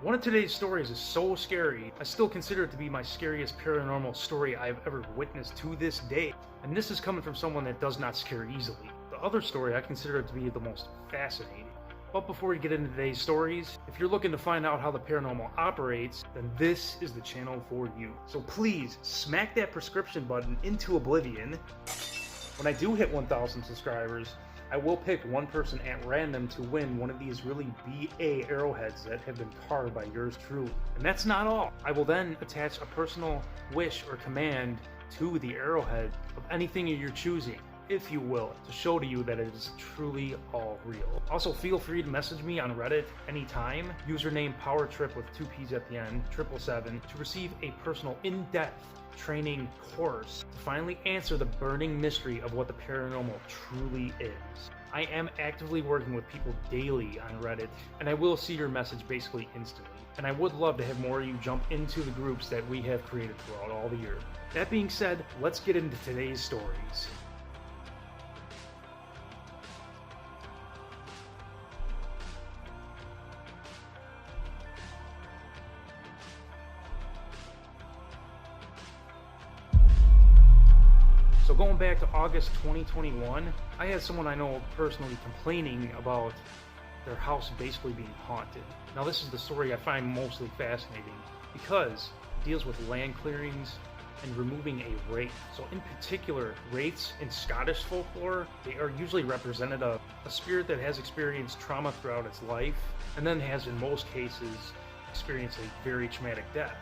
One of today's stories is so scary, I still consider it to be my scariest paranormal story I've ever witnessed to this day. And this is coming from someone that does not scare easily. The other story I consider it to be the most fascinating. But before we get into today's stories, if you're looking to find out how the paranormal operates, then this is the channel for you. So please, smack that subscription button into oblivion. When I do hit 1,000 subscribers, I will pick one person at random to win one of these really BA arrowheads that have been carved by yours truly. And that's not all. I will then attach a personal wish or command to the arrowhead of anything you're choosing, if you will, to show to you that it is truly all real. Also, feel free to message me on Reddit anytime. Username PowerTrip with 2 P's at the end, 777, to receive a personal in-depth training course to finally answer the burning mystery of what the paranormal truly is. I am actively working with people daily on Reddit, and I will see your message basically instantly. And I would love to have more of you jump into the groups that we have created throughout all the year. That being said, let's get into today's stories. So going back to August 2021, I had someone I know personally complaining about their house basically being haunted. Now this is the story I find mostly fascinating because it deals with land clearings and removing a wraith. So in particular, wraiths in Scottish folklore, they are usually represented of a spirit that has experienced trauma throughout its life and then has in most cases experienced a very traumatic death.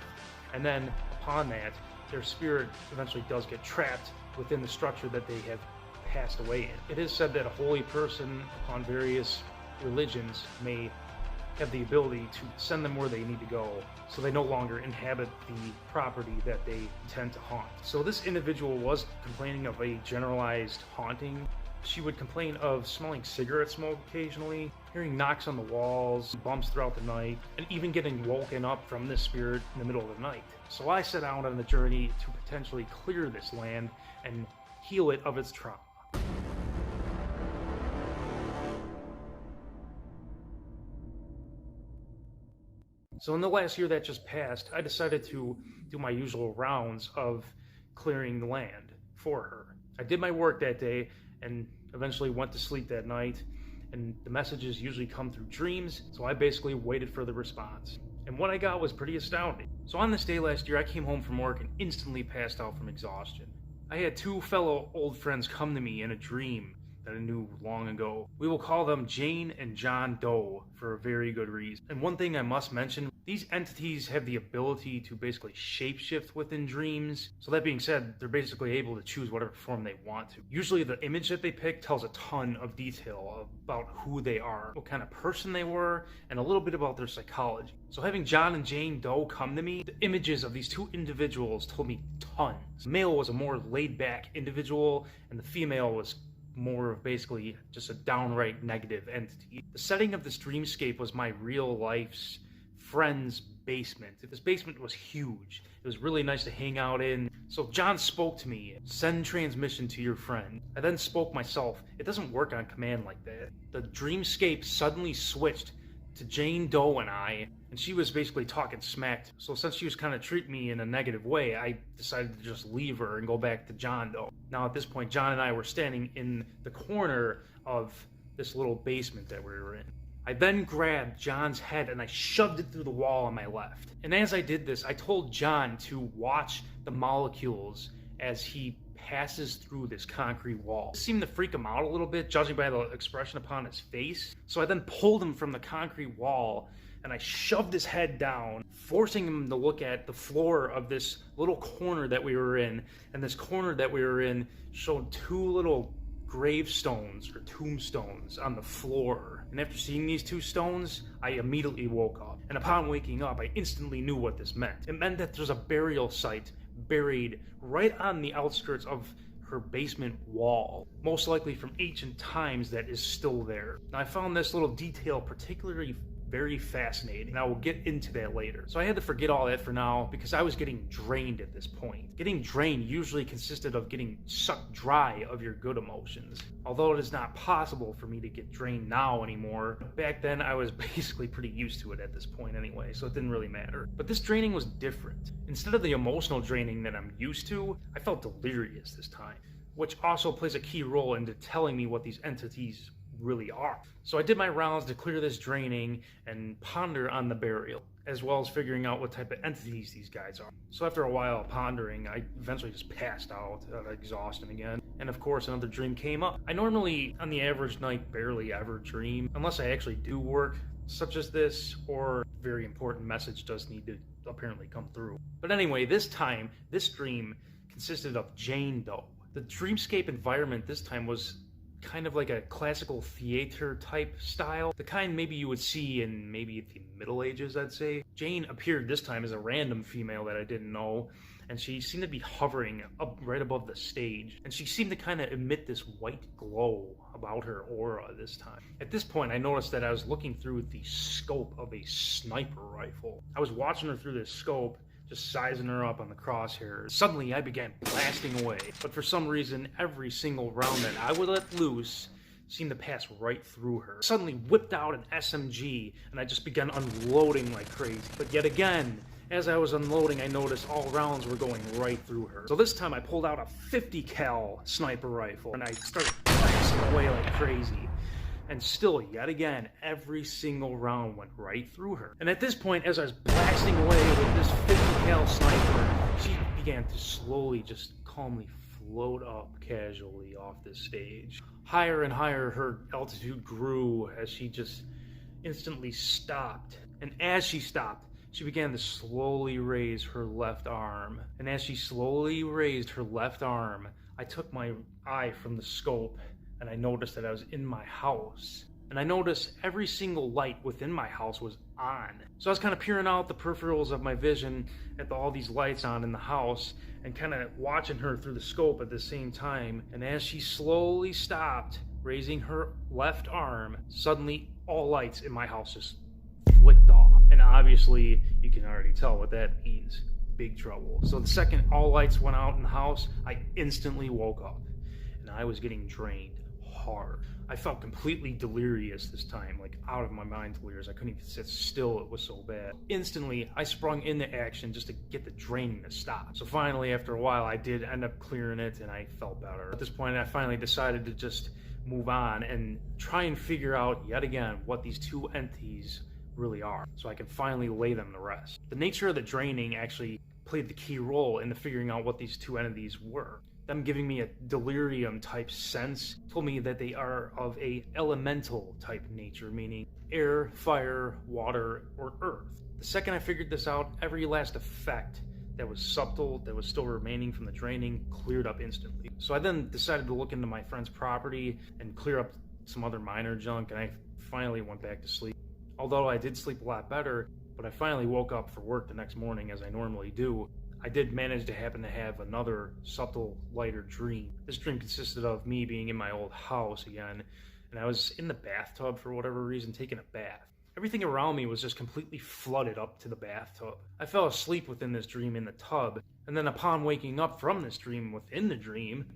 And then upon that, their spirit eventually does get trapped within the structure that they have passed away in. It is said that a holy person upon various religions may have the ability to send them where they need to go, so they no longer inhabit the property that they intend to haunt. So this individual was complaining of a generalized haunting. She would complain of smelling cigarette smoke occasionally, hearing knocks on the walls, bumps throughout the night, and even getting woken up from this spirit in the middle of the night. So I set out on the journey to potentially clear this land and heal it of its trauma. So in the last year that just passed, I decided to do my usual rounds of clearing the land for her. I did my work that day and eventually went to sleep that night, and the messages usually come through dreams, so I basically waited for the response. And what I got was pretty astounding. So on this day last year, I came home from work and instantly passed out from exhaustion. I had 2 fellow old friends come to me in a dream that I knew long ago. We will call them Jane and John Doe for a very good reason. And one thing I must mention, these entities have the ability to basically shapeshift within dreams. So that being said, they're basically able to choose whatever form they want to. Usually the image that they pick tells a ton of detail about who they are, what kind of person they were, and a little bit about their psychology. So having John and Jane Doe come to me, the images of these 2 individuals told me tons. The male was a more laid-back individual, and the female was more of basically just a downright negative entity. The setting of this dreamscape was my real life's friend's basement. This basement was huge. It was really nice to hang out in. So John spoke to me, send transmission to your friend. I then spoke myself. It doesn't work on command like that. The dreamscape suddenly switched to Jane Doe and I, and she was basically talking smack. So since she was kind of treating me in a negative way, I decided to just leave her and go back to John Doe. Now at this point, John and I were standing in the corner of this little basement that we were in. I then grabbed John's head and I shoved it through the wall on my left. And as I did this, I told John to watch the molecules as he passes through this concrete wall. It seemed to freak him out a little bit, judging by the expression upon his face. So I then pulled him from the concrete wall and I shoved his head down, forcing him to look at the floor of this little corner that we were in. And this corner that we were in showed 2 little gravestones or tombstones on the floor. And after seeing these 2 stones, I immediately woke up. And upon waking up, I instantly knew what this meant. It meant that there's a burial site buried right on the outskirts of her basement wall, most likely from ancient times, that is still there. Now I found this little detail particularly very fascinating, and I will get into that later. So I had to forget all that for now because I was getting drained at this point. Getting drained usually consisted of getting sucked dry of your good emotions. Although it is not possible for me to get drained now anymore, back then I was basically pretty used to it at this point anyway, so it didn't really matter. But this draining was different. Instead of the emotional draining that I'm used to, I felt delirious this time, which also plays a key role into telling me what these entities really are. So I did my rounds to clear this draining and ponder on the burial, as well as figuring out what type of entities these guys are. So after a while of pondering, I eventually just passed out of exhaustion again. And of course, another dream came up. I normally, on the average night, barely ever dream, unless I actually do work such as this, or a very important message does need to apparently come through. But anyway, this time, this dream consisted of Jane Doe. The dreamscape environment this time was kind of like a classical theater type style, the kind maybe you would see in maybe the Middle Ages, I'd say. Jane appeared this time as a random female that I didn't know, and she seemed to be hovering up right above the stage, and she seemed to kind of emit this white glow about her aura this time. At this point, I noticed that I was looking through the scope of a sniper rifle. I was watching her through this scope, just sizing her up on the crosshair. Suddenly, I began blasting away, but for some reason, every single round that I would let loose seemed to pass right through her. I suddenly whipped out an SMG, and I just began unloading like crazy. But yet again, as I was unloading, I noticed all rounds were going right through her. So this time, I pulled out a 50 cal sniper rifle, and I started blasting away like crazy. And still, yet again, every single round went right through her. And at this point, as I was blasting away with this 50 cal sniper, she began to slowly, just calmly float up casually off the stage. Higher and higher, her altitude grew as she just instantly stopped. And as she stopped, she began to slowly raise her left arm. And as she slowly raised her left arm, I took my eye from the scope and I noticed that I was in my house. And I noticed every single light within my house was on. So I was kind of peering out the peripherals of my vision at all these lights on in the house and kind of watching her through the scope at the same time. And as she slowly stopped raising her left arm, suddenly all lights in my house just flicked off. And obviously, you can already tell what that means. Big trouble. So the second all lights went out in the house, I instantly woke up. And I was getting drained hard. I felt completely delirious this time, like out of my mind delirious. I couldn't even sit still, it was so bad. Instantly, I sprung into action just to get the draining to stop. So finally, after a while, I did end up clearing it and I felt better. At this point, I finally decided to just move on and try and figure out yet again what these two entities really are, so I can finally lay them to rest. The nature of the draining actually played the key role into figuring out what these two entities were. Them giving me a delirium type sense told me that they are of a elemental type nature, meaning air, fire, water, or earth. The second I figured this out, every last effect that was subtle, that was still remaining from the draining, cleared up instantly. So I then decided to look into my friend's property and clear up some other minor junk, and I finally went back to sleep. Although I did sleep a lot better, but I finally woke up for work the next morning as I normally do. I did manage to happen to have another subtle, lighter dream. This dream consisted of me being in my old house again, and I was in the bathtub for whatever reason, taking a bath. Everything around me was just completely flooded up to the bathtub. I fell asleep within this dream in the tub, and then upon waking up from this dream within the dream,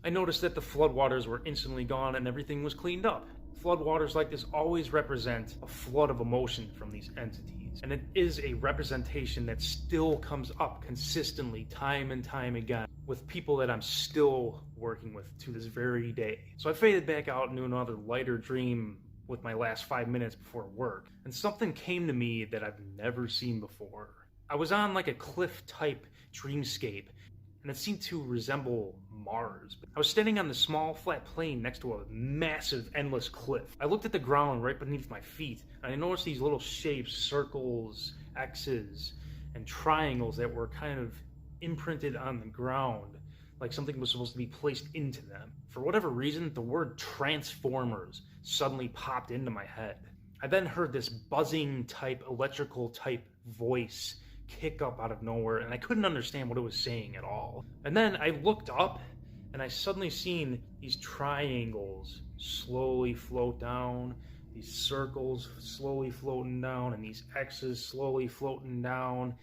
I noticed that the floodwaters were instantly gone and everything was cleaned up. Floodwaters like this always represent a flood of emotion from these entities. And it is a representation that still comes up consistently time and time again with people that I'm still working with to this very day. So I faded back out into another lighter dream with my last 5 minutes before work. And something came to me that I've never seen before. I was on like a cliff type dreamscape, and it seemed to resemble Mars. I was standing on the small flat plain next to a massive endless cliff. I looked at the ground right beneath my feet, and I noticed these little shapes, circles, X's, and triangles that were kind of imprinted on the ground, like something was supposed to be placed into them. For whatever reason, the word Transformers suddenly popped into my head. I then heard this buzzing type, electrical type voice kick up out of nowhere, and I couldn't understand what it was saying at all. And then I looked up, and I suddenly seen these triangles slowly float down, these circles slowly floating down and these X's slowly floating down,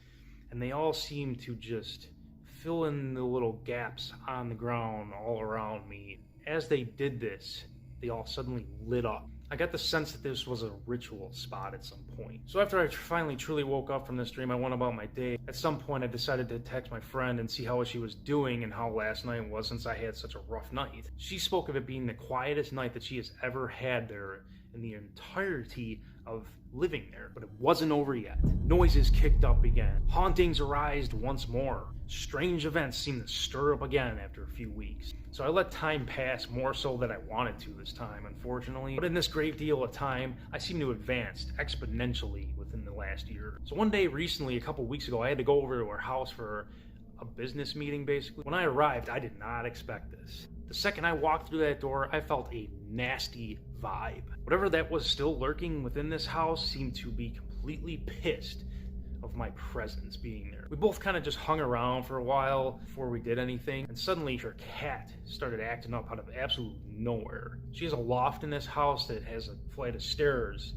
and they all seem to just fill in the little gaps on the ground all around me. As they did this, they all suddenly lit up. I got the sense that this was a ritual spot at some point. So after I finally truly woke up from this dream, I went about my day. At some point, I decided to text my friend and see how she was doing and how last night was, since I had such a rough night. She spoke of it being the quietest night that she has ever had there in the entirety of living there. But it wasn't over yet. Noises kicked up again. Hauntings arised once more. Strange events seemed to stir up again after a few weeks. So I let time pass more so than I wanted to this time, unfortunately. But in this great deal of time, I seem to have advanced exponentially within the last year. So one day recently, a couple weeks ago, I had to go over to her house for a business meeting, basically. When I arrived, I did not expect this. The second I walked through that door, I felt a nasty vibe. Whatever that was still lurking within this house seemed to be completely pissed of my presence being there. We both kind of just hung around for a while before we did anything, and suddenly her cat started acting up out of absolute nowhere. She has a loft in this house that has a flight of stairs,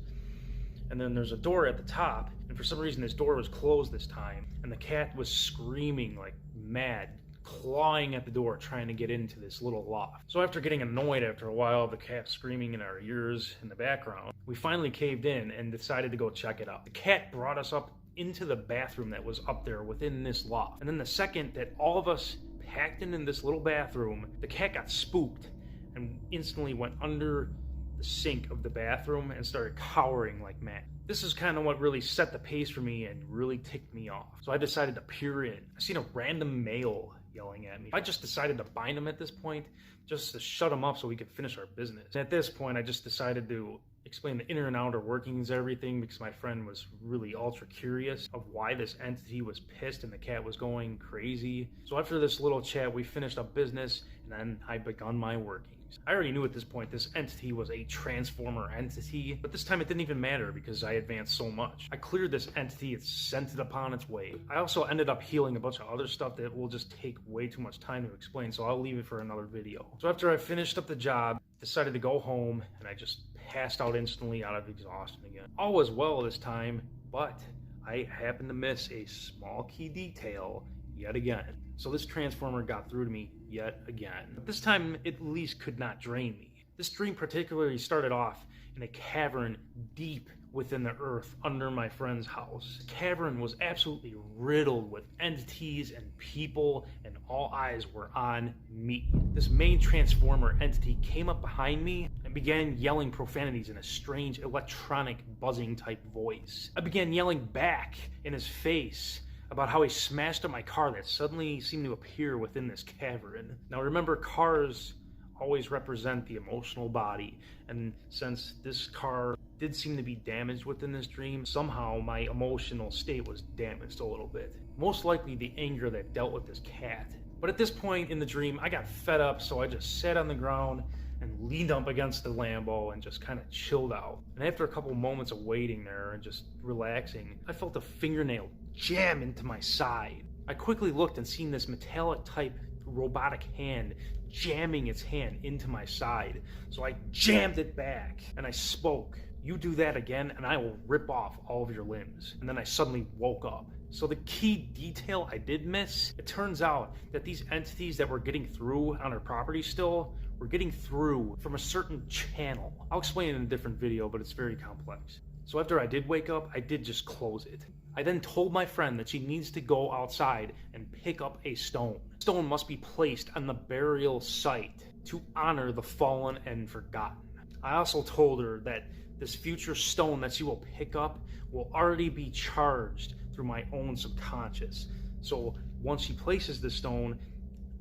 and then there's a door at the top, and for some reason this door was closed this time, and the cat was screaming like mad, clawing at the door trying to get into this little loft. So after getting annoyed after a while, the cat screaming in our ears in the background, we finally caved in and decided to go check it out. The cat brought us up into the bathroom that was up there within this loft. And then the second that all of us packed in this little bathroom, the cat got spooked and instantly went under the sink of the bathroom and started cowering like mad. This is kind of what really set the pace for me and really ticked me off. So I decided to peer in. I seen a random male yelling at me. I just decided to bind him at this point, just to shut him up so we could finish our business. And at this point, I just decided to explain the inner and outer workings of everything, because my friend was really ultra curious of why this entity was pissed and the cat was going crazy. So after this little chat, we finished up business, and then I begun my workings. I already knew at this point this entity was a transformer entity, but this time it didn't even matter because I advanced so much. I cleared this entity, it's sent it upon its way. I also ended up healing a bunch of other stuff that will just take way too much time to explain, so I'll leave it for another video. So after I finished up the job, decided to go home, and I just passed out instantly out of exhaustion again. All was well this time, but I happened to miss a small key detail yet again. So this transformer got through to me yet again. But this time, it at least could not drain me. This dream particularly started off in a cavern deep within the earth under my friend's house. The cavern was absolutely riddled with entities and people, and all eyes were on me. This main transformer entity came up behind me and began yelling profanities in a strange electronic buzzing type voice. I began yelling back in his face about how he smashed up my car that suddenly seemed to appear within this cavern. Now remember, cars always represent the emotional body, and since this car did seem to be damaged within this dream, somehow my emotional state was damaged a little bit. Most likely the anger that dealt with this cat. But at this point in the dream, I got fed up, so I just sat on the ground and leaned up against the Lambo and just kind of chilled out. And after a couple moments of waiting there and just relaxing, I felt a fingernail jam into my side. I quickly looked and seen this metallic type robotic hand jamming its hand into my side. So I jammed it back and I spoke. "You do that again and I will rip off all of your limbs." And then I suddenly woke up. So the key detail I did miss, it turns out that these entities that were getting through on our property still were getting through from a certain channel. I'll explain it in a different video, but it's very complex. So after I did wake up, I did just close it. I then told my friend that she needs to go outside and pick up a stone. The stone must be placed on the burial site to honor the fallen and forgotten. I also told her that this future stone that she will pick up will already be charged through my own subconscious. So once she places the stone,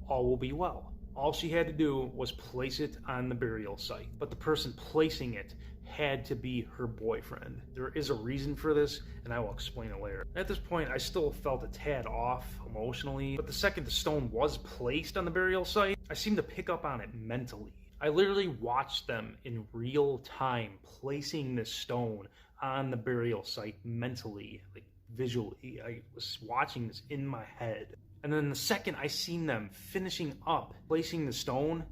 all will be well. All she had to do was place it on the burial site, but the person placing it had to be her boyfriend. There is a reason for this, and I will explain it later. At this point, I still felt a tad off emotionally, but the second the stone was placed on the burial site, I seemed to pick up on it mentally. I literally watched them in real time placing this stone on the burial site mentally, like visually. I was watching this in my head. And then the second I seen them finishing up placing the stone,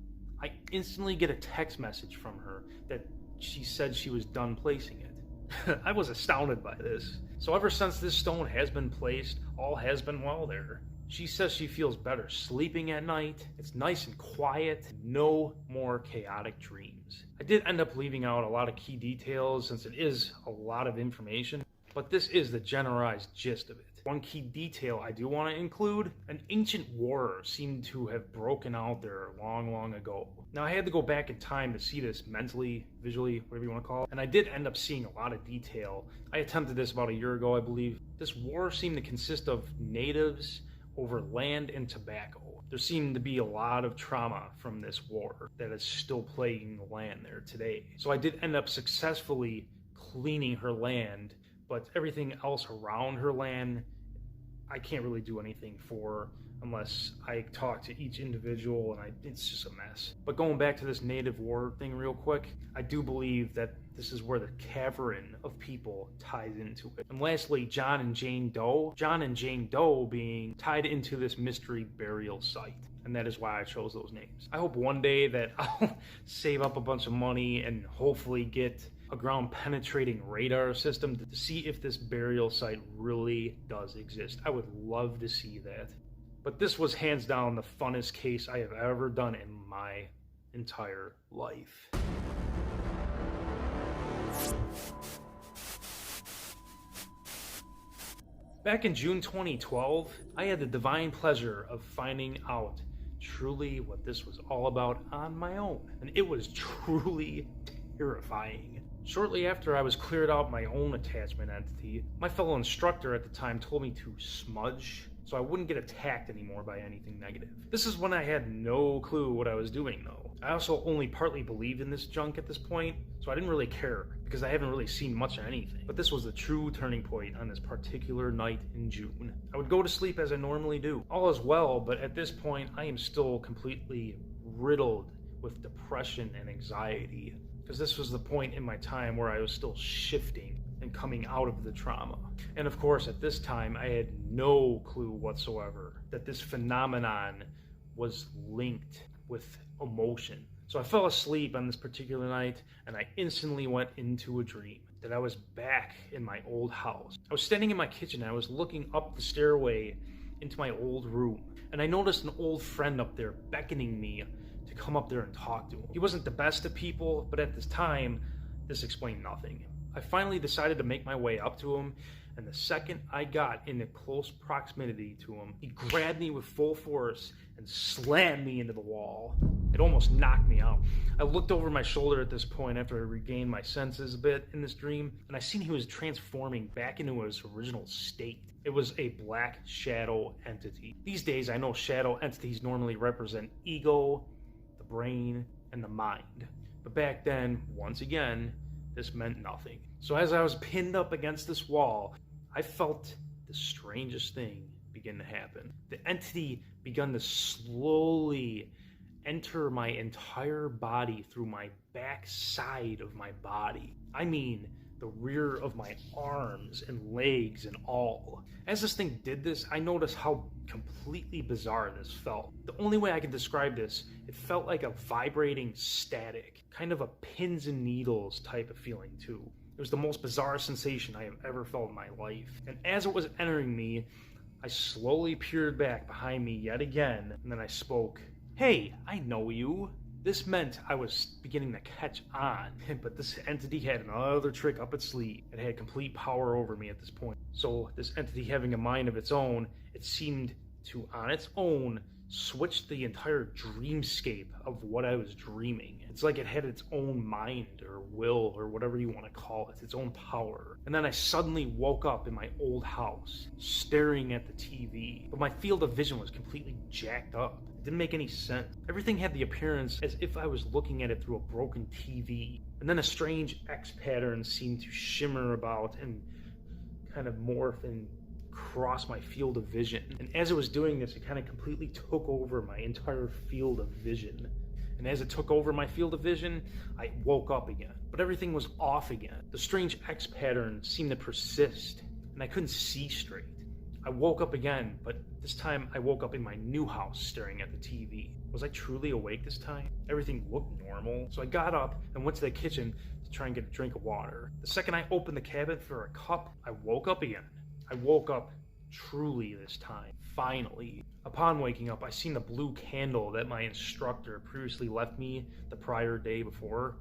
I instantly get a text message from her that she said she was done placing it. I was astounded by this. So ever since this stone has been placed, all has been well there. She says she feels better sleeping at night. It's nice and quiet. No more chaotic dreams. I did end up leaving out a lot of key details since it is a lot of information, but this is the generalized gist of it. One key detail I do want to include, an ancient war seemed to have broken out there long ago. Now I had to go back in time to see this mentally, visually, whatever you want to call it, and I did end up seeing a lot of detail. I attempted this about a year ago, I believe. This war seemed to consist of natives over land and tobacco. There seemed to be a lot of trauma from this war that is still plaguing the land there today. So I did end up successfully cleaning her land, but everything else around her land, I can't really do anything for unless I talk to each individual, and it's just a mess. But going back to this native war thing real quick, I do believe that this is where the cavern of people ties into it. And lastly, John and Jane Doe being tied into this mystery burial site. And that is why I chose those names. I hope one day that I'll save up a bunch of money and hopefully get a ground-penetrating radar system to see if this burial site really does exist. I would love to see that. But this was hands down the funnest case I have ever done in my entire life. Back in June 2012, I had the divine pleasure of finding out truly what this was all about on my own. And it was truly terrifying. Shortly after I was cleared out my own attachment entity, my fellow instructor at the time told me to smudge so I wouldn't get attacked anymore by anything negative. This is when I had no clue what I was doing though. I also only partly believed in this junk at this point, so I didn't really care because I haven't really seen much of anything. But this was the true turning point on this particular night in June. I would go to sleep as I normally do. All is well, but at this point I am still completely riddled with depression and anxiety, because this was the point in my time where I was still shifting and coming out of the trauma. And of course, at this time, I had no clue whatsoever that this phenomenon was linked with emotion. So I fell asleep on this particular night, and I instantly went into a dream that I was back in my old house. I was standing in my kitchen, and I was looking up the stairway into my old room, and I noticed an old friend up there beckoning me to come up there and talk to him. He wasn't the best of people, but at this time, this explained nothing. I finally decided to make my way up to him, and the second I got in close proximity to him, he grabbed me with full force and slammed me into the wall. It almost knocked me out. I looked over my shoulder at this point after I regained my senses a bit in this dream, and I seen he was transforming back into his original state. It was a black shadow entity. These days, I know shadow entities normally represent ego, the brain, and the mind. But back then, once again, this meant nothing. So as I was pinned up against this wall, I felt the strangest thing begin to happen. The entity began to slowly enter my entire body through my back side of my body. I mean, the rear of my arms and legs and all. As this thing did this, I noticed how completely bizarre this felt. The only way I can describe this, it felt like a vibrating static, kind of a pins and needles type of feeling too. It was the most bizarre sensation I have ever felt in my life. And as it was entering me, I slowly peered back behind me yet again, and then I spoke. "Hey, I know you." This meant I was beginning to catch on, but this entity had another trick up its sleeve. It had complete power over me at this point. So this entity having a mind of its own, it seemed to, on its own, switch the entire dreamscape of what I was dreaming. It's like it had its own mind or will or whatever you want to call it, its own power. And then I suddenly woke up in my old house, staring at the TV. But my field of vision was completely jacked up. It didn't make any sense. Everything had the appearance as if I was looking at it through a broken TV. And then a strange X pattern seemed to shimmer about and kind of morph and cross my field of vision. And as it was doing this, it kind of completely took over my entire field of vision. And as it took over my field of vision, I woke up again. But everything was off again. The strange X pattern seemed to persist, and I couldn't see straight. I woke up again, but this time I woke up in my new house staring at the TV. Was I truly awake this time? Everything looked normal. So I got up and went to the kitchen to to try and get a drink of water. The second I opened the cabinet for a cup, I woke up again. I woke up truly this time, finally. Upon waking up, I seen the blue candle that my instructor previously left me the prior day before,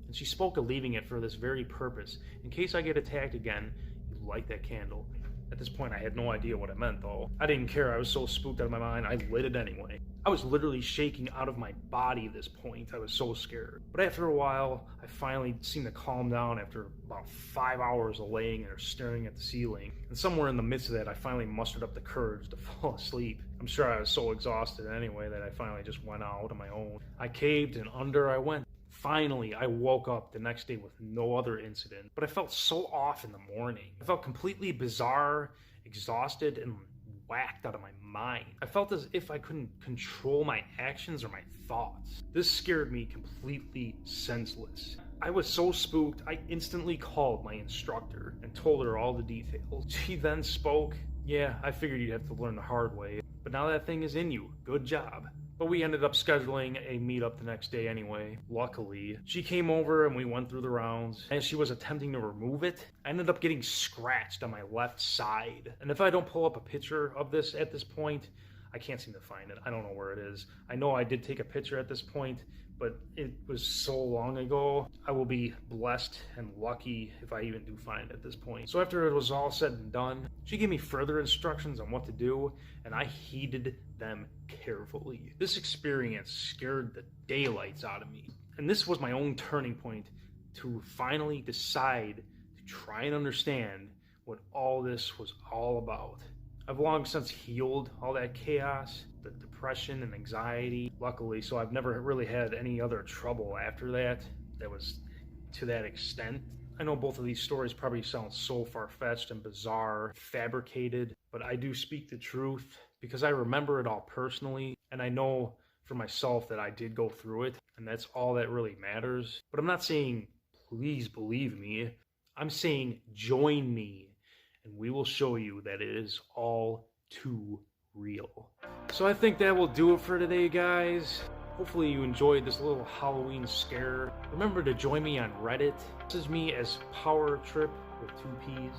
and she spoke of leaving it for this very purpose. In case I get attacked again, you light that candle. At this point, I had no idea what it meant, though. I didn't care. I was so spooked out of my mind, I lit it anyway. I was literally shaking out of my body at this point. I was so scared. But after a while, I finally seemed to calm down after about 5 hours of laying there staring at the ceiling. And somewhere in the midst of that, I finally mustered up the courage to fall asleep. I'm sure I was so exhausted anyway that I finally just went out on my own. I caved and under I went. Finally, I woke up the next day with no other incident, but I felt so off in the morning. I felt completely bizarre, exhausted, and whacked out of my mind. I felt as if I couldn't control my actions or my thoughts. This scared me completely senseless. I was so spooked, I instantly called my instructor and told her all the details. She then spoke, "Yeah, I figured you'd have to learn the hard way, but now that thing is in you. Good job." But we ended up scheduling a meetup the next day anyway. Luckily, she came over and we went through the rounds. As she was attempting to remove it, I ended up getting scratched on my left side. And if I don't pull up a picture of this at this point, I can't seem to find it. I don't know where it is. I know I did take a picture at this point, but it was so long ago. I will be blessed and lucky if I even do find it at this point. So after it was all said and done, she gave me further instructions on what to do, and I heeded them carefully. This experience scared the daylights out of me, and this was my own turning point to finally decide to try and understand what all this was all about. I've long since healed all that chaos, the depression and anxiety, luckily, so I've never really had any other trouble after that was to that extent. I know both of these stories probably sound so far-fetched and bizarre, fabricated, but I do speak the truth because I remember it all personally, and I know for myself that I did go through it, and that's all that really matters. But I'm not saying, please believe me. I'm saying, join me, and we will show you that it is all too real. So I think that will do it for today, guys. Hopefully you enjoyed this little Halloween scare. Remember to join me on Reddit. This is me as Power Trip with 2 P's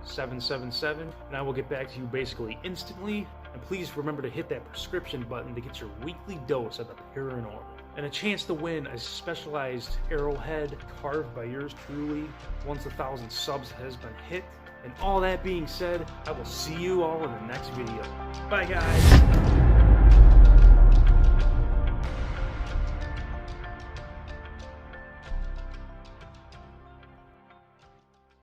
777, and I will get back to you basically instantly. And please remember to hit that subscription button to get your weekly dose of the paranormal and a chance to win a specialized arrowhead carved by yours truly once 1,000 subs has been hit. And all that being said, I will see you all in the next video. Bye, guys.